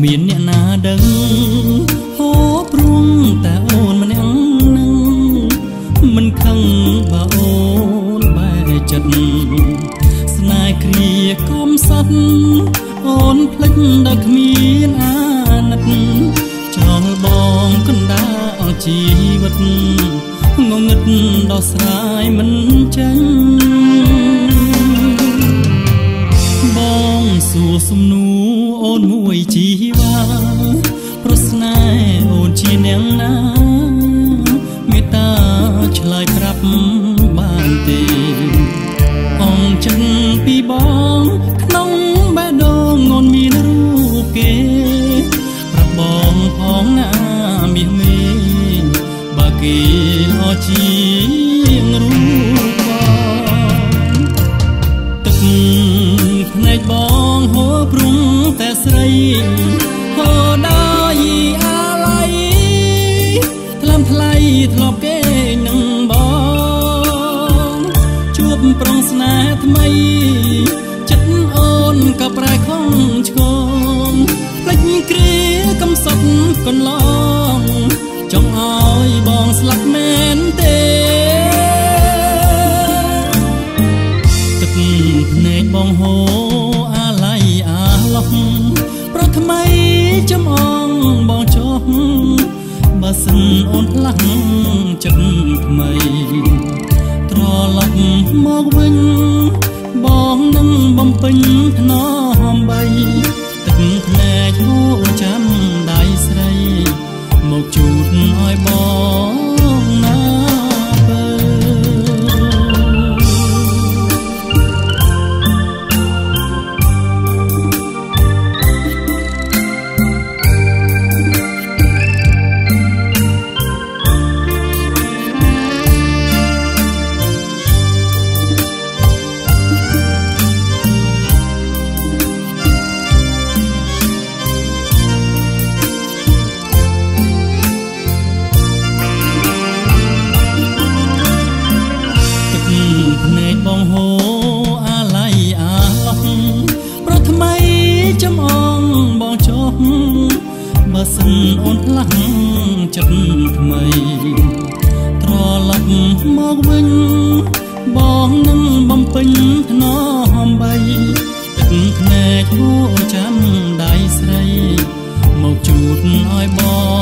មានអ្នកណាដឹងហូបព្រួងតែអូនម្នាក់នឹងមិនខឹងបើអូនបែកចិត្តស្នេហ៍គ្រាកុំសត់អូនភ្លេចដល់គ្មានអាណិតចោលបងកណ្ដាលជីវិតងងឹតដោះស្រាយមិនចេញបងសួរសំណួរអូនមួយជីវ៉ាប្រស្នេហ៍អូនជាអ្នកណាមេត្តាឆ្លើយប្រាប់បានទេអងចិនពីបងក្នុងបេះដូងអូនមានរូបគេប្រាប់បងផងណាមាសមេបើគេអោជាងរូបបងទឹកភ្នែកបងហូរព្រុងតែស្រីហូរដោយអាឡ័យថ្លើមថ្លៃធ្លាប់គេនឹងបងជួបប្រុងស្នេហ៍ថ្មីចិត្តអូនក៏ប្រែខំឆ្កងភ្លេចគ្រាកំសត់កន្លងចង់ឲ្យបងស្លាប់មែនទេទឹកភ្នែកបងហូរអាឡ័យអាឡោះប្រថ្មីចំអងបងចុះបើសិនអូនផ្លាស់ចិត្តថ្មីត្រឡប់មកវិញបងនឹងបំពេញថ្នមបីទឹកភ្នែកហូរចាំដៃស្រីមកជូតឲ្យបងណាបើបងហូអាឡ័យអាឡោះប្រថ្មីចំអងបងចុះបើសិនអូនផ្លាស់ចិត្តថ្មីត្រឡប់មកវិញបងនឹងបំពេញថ្នមបីទឹកភ្នែកហូរចាំដៃស្រីមកជូតឲ្យបង